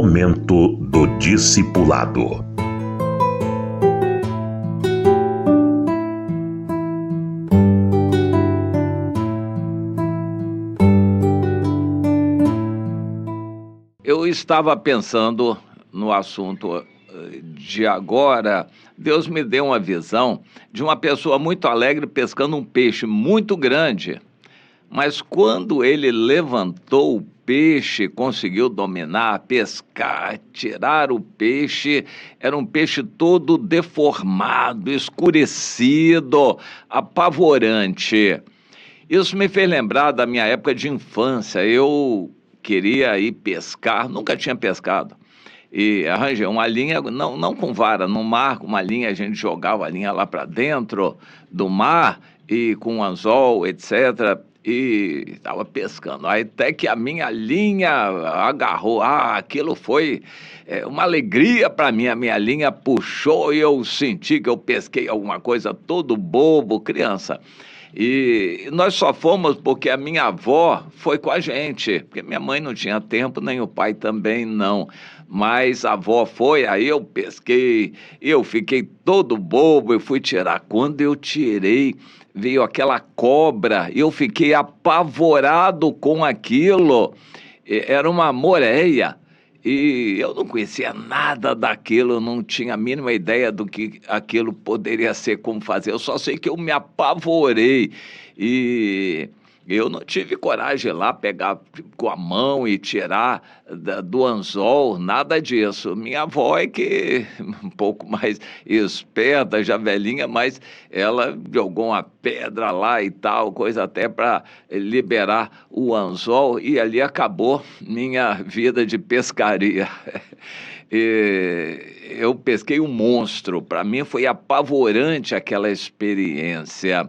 Momento do Discipulado. Eu estava pensando no assunto de agora. Deus me deu uma visão de uma pessoa muito alegre pescando um peixe muito grande. Mas quando ele levantou o peixe, conseguiu dominar, pescar, tirar o peixe, era um peixe todo deformado, escurecido, apavorante. Isso me fez lembrar da minha época de infância. Eu queria ir pescar, nunca tinha pescado. E arranjei uma linha, não com vara, no mar, com uma linha, a gente jogava a linha lá para dentro do mar, e com anzol, etc., e estava pescando. Aí até que a minha linha agarrou. Aquilo foi uma alegria para mim. A minha linha puxou e eu senti que eu pesquei alguma coisa, todo bobo, criança. E nós só fomos porque a minha avó foi com a gente, porque minha mãe não tinha tempo, nem o pai também não. Mas a avó foi, aí eu pesquei, eu fiquei todo bobo, eu fui tirar. Quando eu tirei, veio aquela cobra, eu fiquei apavorado com aquilo. Era uma moreia. E eu não conhecia nada daquilo, não tinha a mínima ideia do que aquilo poderia ser, como fazer. Eu só sei que eu me apavorei e eu não tive coragem de ir lá pegar com a mão e tirar do anzol, nada disso. Minha avó é que um pouco mais esperta, já velhinha, mas ela jogou uma pedra lá e tal, coisa até para liberar o anzol, e ali acabou minha vida de pescaria. Eu pesquei um monstro, para mim foi apavorante aquela experiência.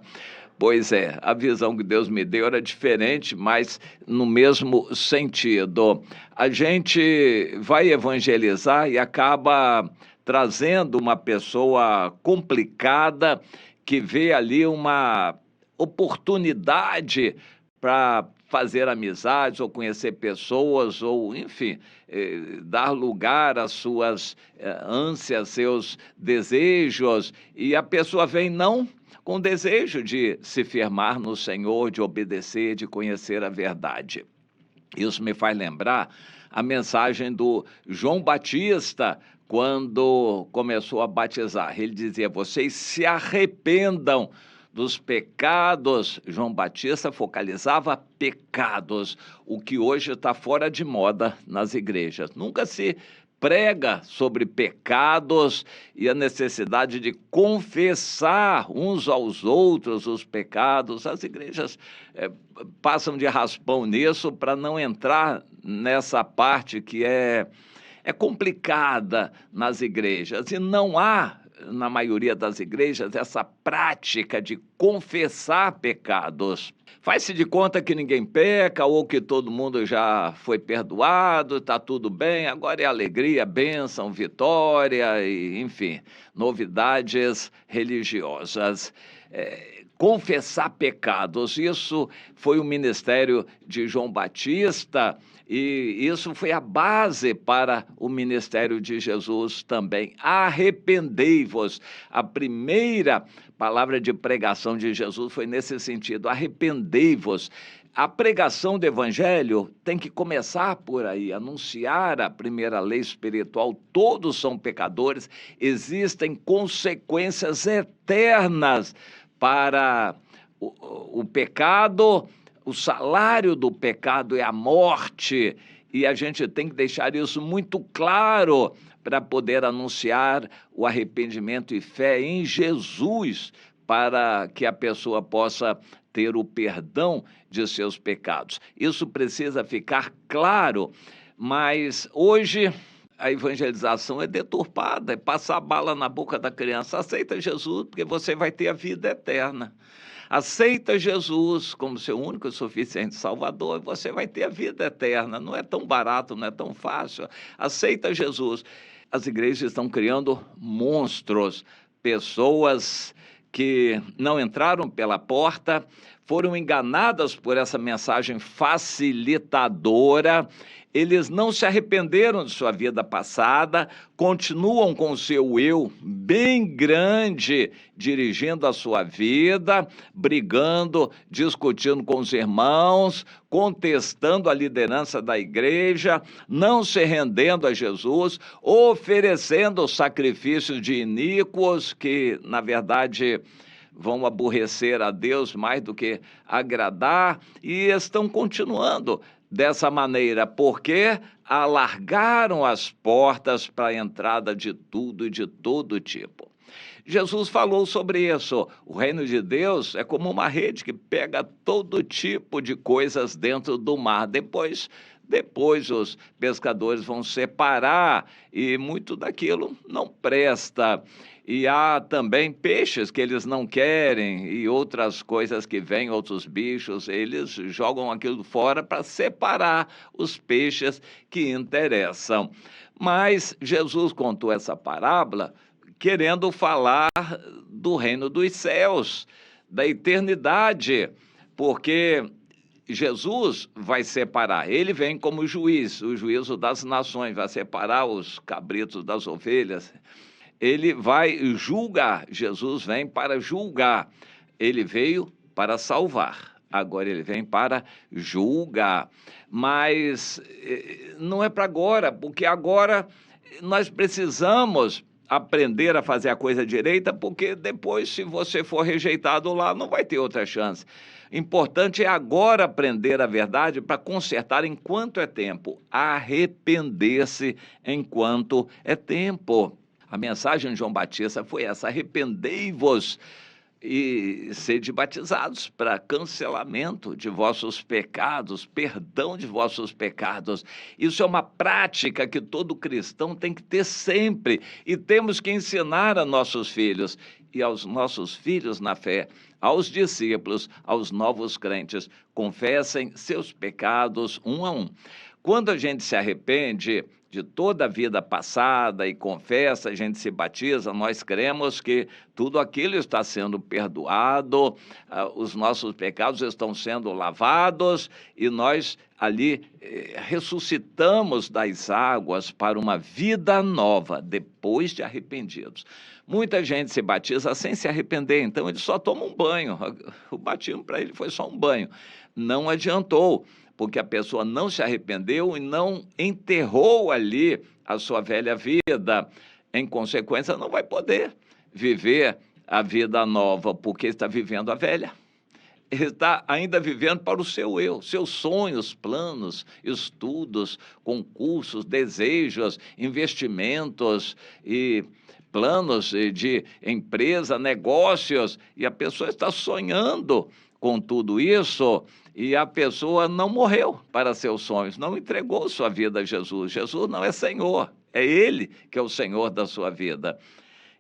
Pois é, a visão que Deus me deu era diferente, mas no mesmo sentido. A gente vai evangelizar e acaba trazendo uma pessoa complicada que vê ali uma oportunidade para fazer amizades ou conhecer pessoas ou, enfim, dar lugar às suas ânsias, seus desejos, e a pessoa vem não com desejo de se firmar no Senhor, de obedecer, de conhecer a verdade. Isso me faz lembrar a mensagem do João Batista, quando começou a batizar. Ele dizia: vocês se arrependam dos pecados. João Batista focalizava pecados, o que hoje está fora de moda nas igrejas. Nunca se prega sobre pecados e a necessidade de confessar uns aos outros os pecados. As igrejas passam de raspão nisso para não entrar nessa parte que é complicada nas igrejas. E não há, na maioria das igrejas, essa prática de confessar pecados. Faz-se de conta que ninguém peca ou que todo mundo já foi perdoado, está tudo bem, agora é alegria, bênção, vitória, e, enfim, novidades religiosas. Confessar pecados, isso foi o ministério de João Batista, e isso foi a base para o ministério de Jesus também. Arrependei-vos. A primeira palavra de pregação de Jesus foi nesse sentido: arrependei-vos. A pregação do evangelho tem que começar por aí, anunciar a primeira lei espiritual. Todos são pecadores, existem consequências eternas para o pecado. O salário do pecado é a morte, e a gente tem que deixar isso muito claro para poder anunciar o arrependimento e fé em Jesus, para que a pessoa possa ter o perdão de seus pecados. Isso precisa ficar claro, mas hoje a evangelização é deturpada, é passar bala na boca da criança. Aceita Jesus, porque você vai ter a vida eterna. Aceita Jesus como seu único e suficiente Salvador, e você vai ter a vida eterna. Não é tão barato, não é tão fácil. Aceita Jesus. As igrejas estão criando monstros, pessoas que não entraram pela porta, foram enganadas por essa mensagem facilitadora. Eles não se arrependeram de sua vida passada, continuam com o seu eu bem grande, dirigindo a sua vida, brigando, discutindo com os irmãos, contestando a liderança da igreja, não se rendendo a Jesus, oferecendo sacrifícios de iníquos que, na verdade, vão aborrecer a Deus mais do que agradar, e estão continuando dessa maneira, porque alargaram as portas para a entrada de tudo e de todo tipo. Jesus falou sobre isso. O reino de Deus é como uma rede que pega todo tipo de coisas dentro do mar. Depois os pescadores vão separar e muito daquilo não presta. E há também peixes que eles não querem e outras coisas que vêm, outros bichos, eles jogam aquilo fora para separar os peixes que interessam. Mas Jesus contou essa parábola querendo falar do reino dos céus, da eternidade, porque Jesus vai separar, ele vem como juiz, o juízo das nações, vai separar os cabritos das ovelhas, ele vai julgar, Jesus vem para julgar, ele veio para salvar, agora ele vem para julgar, mas não é para agora, porque agora nós precisamos aprender a fazer a coisa direita, porque depois, se você for rejeitado lá, não vai ter outra chance. Importante é agora aprender a verdade para consertar enquanto é tempo, arrepender-se enquanto é tempo. A mensagem de João Batista foi essa: arrependei-vos e sede batizados para cancelamento de vossos pecados, perdão de vossos pecados. Isso é uma prática que todo cristão tem que ter sempre e temos que ensinar a nossos filhos e aos nossos filhos na fé, aos discípulos, aos novos crentes. Confessem seus pecados um a um. Quando a gente se arrepende de toda a vida passada e confessa, a gente se batiza, nós cremos que tudo aquilo está sendo perdoado, os nossos pecados estão sendo lavados e nós ali ressuscitamos das águas para uma vida nova, depois de arrependidos. Muita gente se batiza sem se arrepender, então ele só toma um banho, o batismo para ele foi só um banho, não adiantou, porque a pessoa não se arrependeu e não enterrou ali a sua velha vida. Em consequência, não vai poder viver a vida nova, porque está vivendo a velha. Ele está ainda vivendo para o seu eu, seus sonhos, planos, estudos, concursos, desejos, investimentos e planos de empresa, negócios, e a pessoa está sonhando com tudo isso, e a pessoa não morreu para seus sonhos, não entregou sua vida a Jesus. Jesus não é Senhor, é Ele que é o Senhor da sua vida.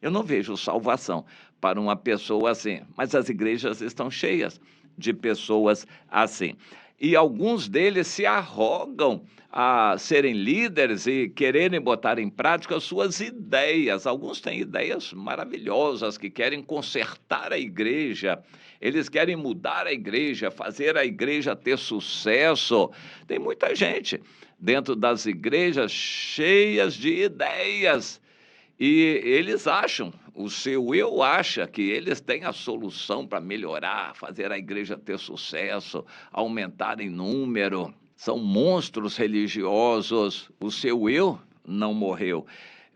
Eu não vejo salvação para uma pessoa assim, mas as igrejas estão cheias de pessoas assim. E alguns deles se arrogam a serem líderes e quererem botar em prática suas ideias. Alguns têm ideias maravilhosas que querem consertar a igreja, eles querem mudar a igreja, fazer a igreja ter sucesso. Tem muita gente dentro das igrejas cheias de ideias e eles acham, o seu eu acha que eles têm a solução para melhorar, fazer a igreja ter sucesso, aumentar em número. São monstros religiosos, o seu eu não morreu.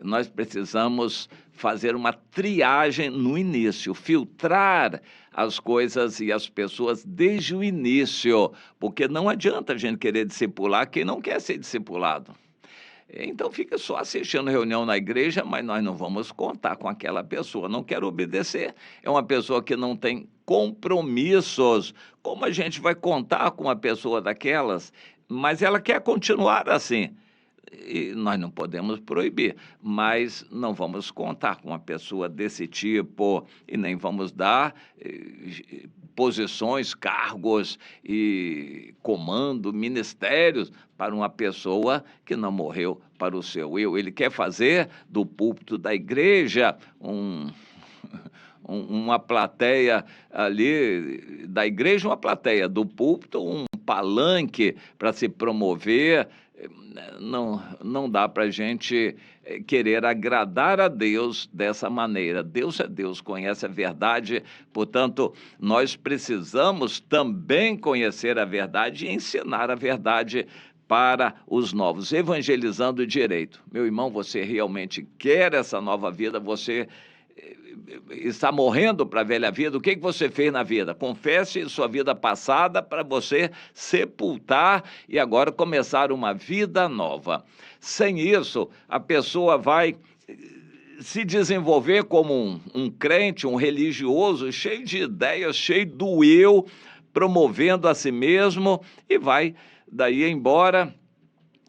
Nós precisamos fazer uma triagem no início, filtrar as coisas e as pessoas desde o início, porque não adianta a gente querer discipular quem não quer ser discipulado. Então fica só assistindo reunião na igreja, mas nós não vamos contar com aquela pessoa, não quero obedecer. É uma pessoa que não tem compromissos. Como a gente vai contar com uma pessoa daquelas? Mas ela quer continuar assim. E nós não podemos proibir, mas não vamos contar com uma pessoa desse tipo e nem vamos dar posições, cargos e comando, ministérios para uma pessoa que não morreu para o seu eu. Ele quer fazer do púlpito da igreja uma plateia ali da igreja, uma plateia do púlpito, um palanque para se promover. Não dá para a gente querer agradar a Deus dessa maneira. Deus é Deus, conhece a verdade, portanto, nós precisamos também conhecer a verdade e ensinar a verdade para os novos, evangelizando direito. Meu irmão, você realmente quer essa nova vida? Você está morrendo para a velha vida? O que você fez na vida? Confesse sua vida passada para você sepultar e agora começar uma vida nova. Sem isso, a pessoa vai se desenvolver como um crente, um religioso, cheio de ideias, cheio do eu, promovendo a si mesmo e vai daí embora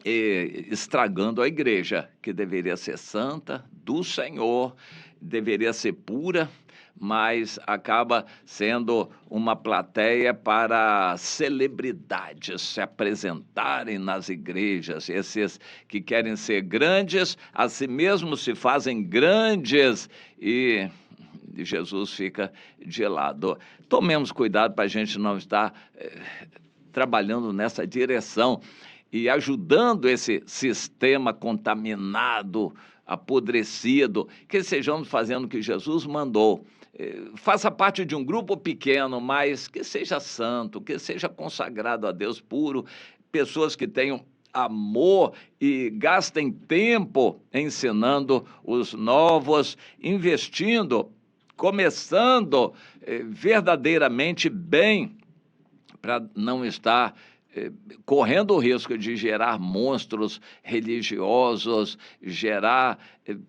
estragando a igreja, que deveria ser santa, do Senhor, deveria ser pura, mas acaba sendo uma plateia para celebridades se apresentarem nas igrejas. Esses que querem ser grandes, a si mesmos se fazem grandes e Jesus fica de lado. Tomemos cuidado para a gente não estar trabalhando nessa direção e ajudando esse sistema contaminado, apodrecido, que sejamos fazendo o que Jesus mandou. Faça parte de um grupo pequeno, mas que seja santo, que seja consagrado a Deus puro, pessoas que tenham amor e gastem tempo ensinando os novos, investindo, começando verdadeiramente bem, para não estar correndo o risco de gerar monstros religiosos, gerar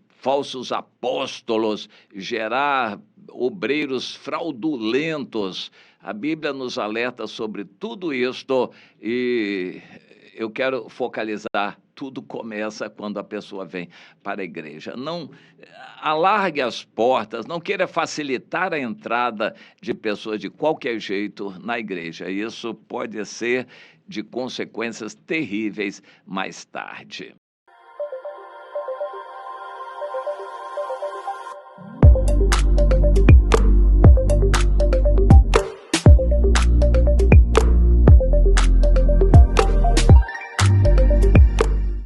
falsos apóstolos, gerar obreiros fraudulentos. A Bíblia nos alerta sobre tudo isto e eu quero focalizar. Tudo começa quando a pessoa vem para a igreja. Não alargue as portas, não queira facilitar a entrada de pessoas de qualquer jeito na igreja. Isso pode ser de consequências terríveis mais tarde.